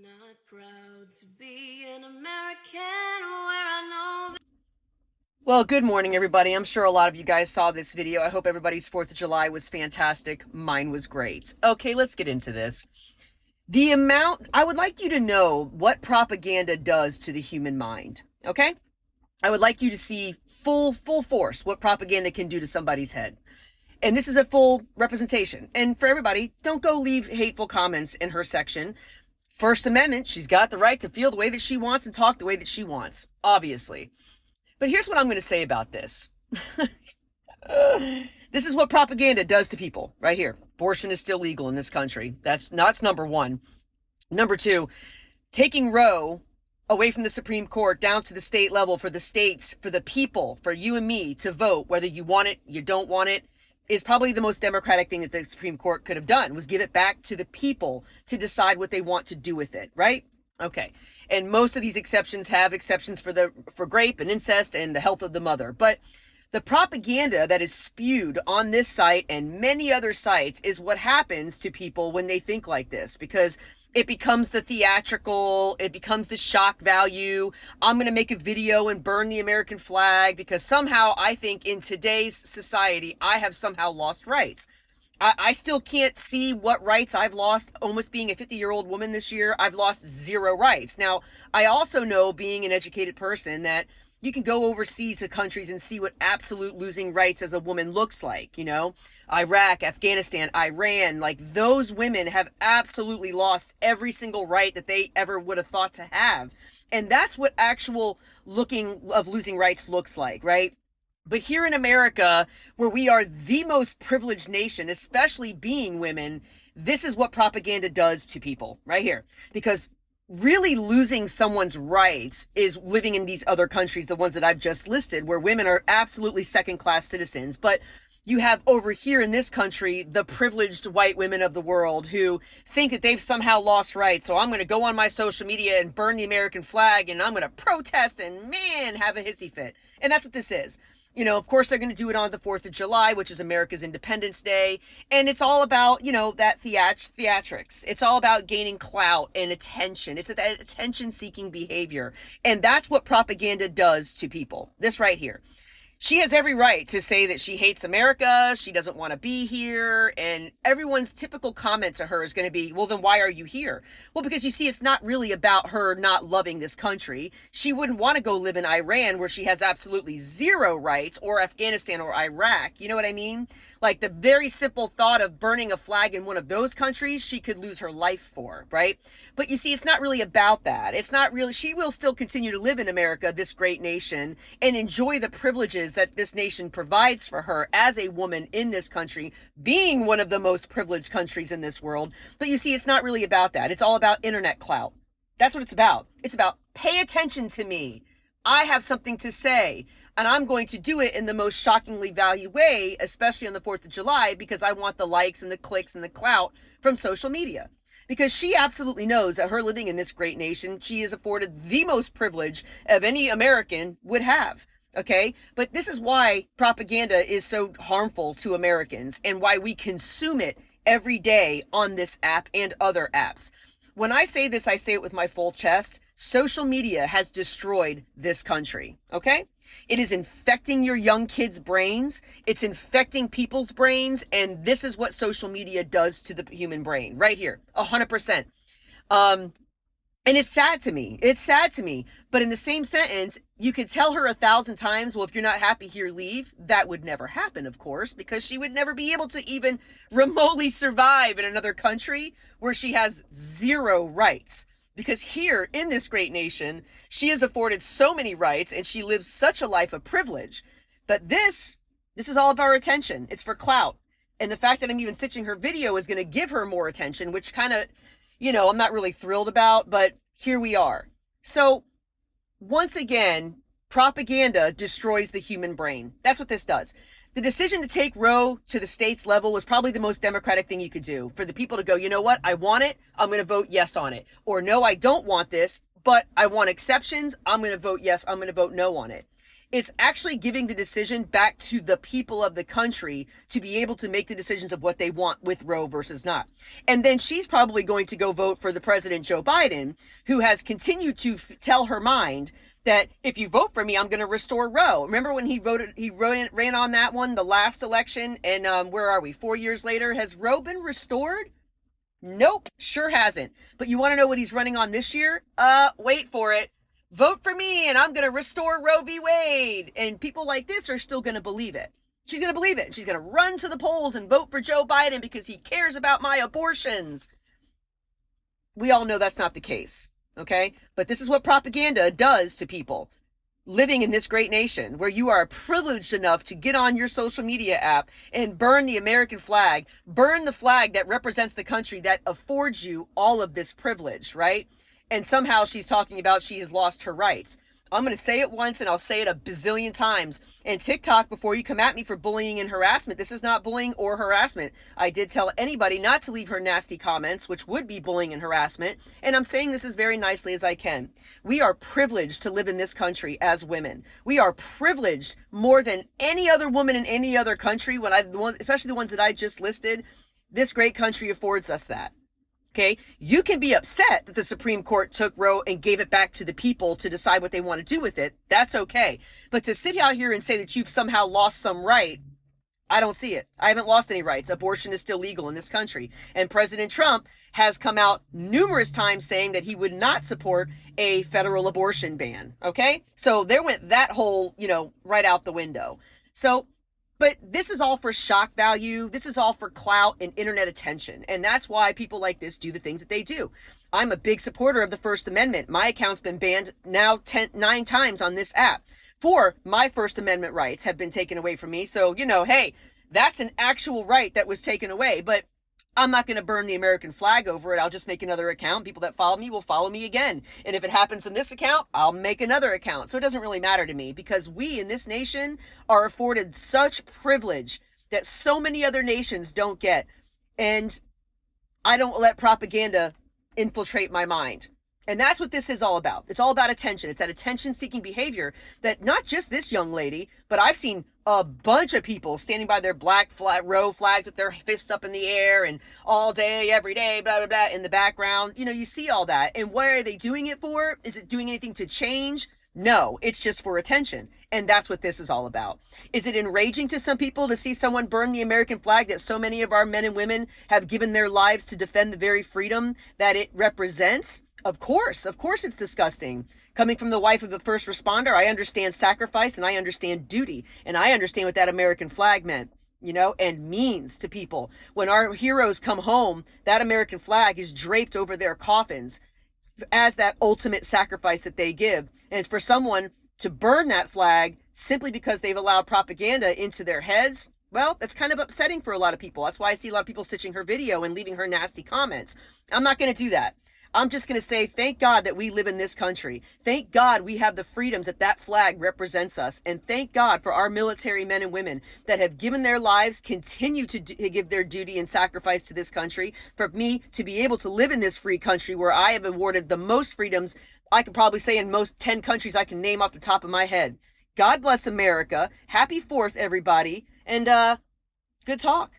Not proud to be an American where I know that. Well, good morning, everybody. I'm sure a lot of you guys saw this video. I hope everybody's 4th of July was fantastic. Mine was great. Okay, let's get into this. I would like you to know what propaganda does to the human mind, okay? I would like you to see full force what propaganda can do to somebody's head. And this is a full representation. And for everybody, don't go leave hateful comments in her section. First Amendment, she's got the right to feel the way that she wants and talk the way that she wants, obviously. But here's what I'm going to say about this. This is what propaganda does to people right here. Abortion is still legal in this country. That's number one. Number two, taking Roe away from the Supreme Court down to the state level for the states, for the people, for you and me to vote, whether you want it, you don't want it, is probably the most democratic thing that the Supreme Court could have done, was give it back to the people to decide what they want to do with it, right? Okay. And most of these exceptions have exceptions for rape and incest and the health of the mother. But the propaganda that is spewed on this site and many other sites is what happens to people when they think like this, because it becomes the theatrical, it becomes the shock value. I'm going to make a video and burn the American flag because somehow I think in today's society, I have somehow lost rights. I still can't see what rights I've lost. Almost being a 50-year-old woman this year, I've lost zero rights. Now, I also know, being an educated person, that you can go overseas to countries and see what absolute losing rights as a woman looks like. You know, Iraq, Afghanistan, Iran, like those women have absolutely lost every single right that they ever would have thought to have. And that's what actual losing rights looks like, right? But here in America, where we are the most privileged nation, especially being women, this is what propaganda does to people right here. Because really losing someone's rights is living in these other countries, the ones that I've just listed, where women are absolutely second-class citizens. But you have over here in this country, the privileged white women of the world who think that they've somehow lost rights. So I'm going to go on my social media and burn the American flag, and I'm going to protest and, man, have a hissy fit. And that's what this is. You know, of course, they're going to do it on the 4th of July, which is America's Independence Day. And it's all about, you know, that theatrics. It's all about gaining clout and attention. It's that attention-seeking behavior. And that's what propaganda does to people. This right here. She has every right to say that she hates America, she doesn't want to be here, and everyone's typical comment to her is going to be, well, then why are you here? Well, because you see, it's not really about her not loving this country. She wouldn't want to go live in Iran, where she has absolutely zero rights, or Afghanistan or Iraq. You know what I mean? Like the very simple thought of burning a flag in one of those countries, she could lose her life for, right? But you see, it's not really about that. It's not really, she will still continue to live in America, this great nation, and enjoy the privileges that this nation provides for her as a woman in this country, being one of the most privileged countries in this world. But you see, it's not really about that. It's all about internet clout. That's what it's about. It's about, pay attention to me. I have something to say. And I'm going to do it in the most shockingly value way, especially on the 4th of July, because I want the likes and the clicks and the clout from social media. Because she absolutely knows that her living in this great nation, she is afforded the most privilege of any American would have. Okay? But this is why propaganda is so harmful to Americans and why we consume it every day on this app and other apps. When I say this, I say it with my full chest. Social media has destroyed this country. Okay? It is infecting your young kids' brains. It's infecting people's brains. And this is what social media does to the human brain right here. 100%. And it's sad to me. It's sad to me. But in the same sentence, you could tell her 1,000 times, well, if you're not happy here, leave. That would never happen, of course, because she would never be able to even remotely survive in another country where she has zero rights. Because here in this great nation, she is afforded so many rights and she lives such a life of privilege. But this is all of our attention. It's for clout. And the fact that I'm even stitching her video is going to give her more attention, which kind of, you know, I'm not really thrilled about, but here we are. So once again, propaganda destroys the human brain. That's what this does. The decision to take Roe to the states level was probably the most democratic thing you could do, for the people to go, you know what, I want it, I'm going to vote yes on it. Or no, I don't want this, but I want exceptions, I'm going to vote yes, I'm going to vote no on it. It's actually giving the decision back to the people of the country to be able to make the decisions of what they want with Roe versus not. And then she's probably going to go vote for the President Joe Biden, who has continued to tell her mind that if you vote for me, I'm going to restore Roe. Remember when ran on that one, the last election, and where are we? 4 years later, has Roe been restored? Nope, sure hasn't. But you want to know what he's running on this year? Wait for it. Vote for me and I'm going to restore Roe v. Wade. And people like this are still going to believe it. She's going to believe it. She's going to run to the polls and vote for Joe Biden because he cares about my abortions. We all know that's not the case, okay? But this is what propaganda does to people living in this great nation where you are privileged enough to get on your social media app and burn the American flag, burn the flag that represents the country that affords you all of this privilege, right? And somehow she's talking about she has lost her rights. I'm going to say it once and I'll say it a bazillion times. And TikTok, before you come at me for bullying and harassment, this is not bullying or harassment. I did tell anybody not to leave her nasty comments, which would be bullying and harassment. And I'm saying this as very nicely as I can. We are privileged to live in this country as women. We are privileged more than any other woman in any other country, especially the ones that I just listed. This great country affords us that. Okay, you can be upset that the Supreme Court took Roe and gave it back to the people to decide what they want to do with it. That's okay. But to sit out here and say that you've somehow lost some right, I don't see it. I haven't lost any rights. Abortion is still legal in this country. And President Trump has come out numerous times saying that he would not support a federal abortion ban. Okay, so there went that whole, right out the window. But this is all for shock value. This is all for clout and internet attention. And that's why people like this do the things that they do. I'm a big supporter of the First Amendment. My account's been banned now 9 times on this app. My First Amendment rights have been taken away from me. So, hey, that's an actual right that was taken away. But I'm not going to burn the American flag over it. I'll just make another account. People that follow me will follow me again. And if it happens in this account, I'll make another account. So it doesn't really matter to me because we in this nation are afforded such privilege that so many other nations don't get. And I don't let propaganda infiltrate my mind. And that's what this is all about. It's all about attention. It's that attention-seeking behavior that not just this young lady, but I've seen a bunch of people standing by their black Roe flags with their fists up in the air and all day, every day, blah, blah, blah, in the background. You see all that. And what are they doing it for? Is it doing anything to change? No, it's just for attention. And that's what this is all about. Is it enraging to some people to see someone burn the American flag that so many of our men and women have given their lives to defend the very freedom that it represents? Of course it's disgusting. Coming from the wife of a first responder, I understand sacrifice and I understand duty. And I understand what that American flag meant, and means to people. When our heroes come home, that American flag is draped over their coffins as that ultimate sacrifice that they give. And it's for someone to burn that flag simply because they've allowed propaganda into their heads. Well, that's kind of upsetting for a lot of people. That's why I see a lot of people stitching her video and leaving her nasty comments. I'm not going to do that. I'm just going to say, thank God that we live in this country. Thank God we have the freedoms that flag represents us. And thank God for our military men and women that have given their lives, continue to give their duty and sacrifice to this country. For me to be able to live in this free country where I have awarded the most freedoms, I could probably say in most 10 countries I can name off the top of my head. God bless America. Happy 4th, everybody. And good talk.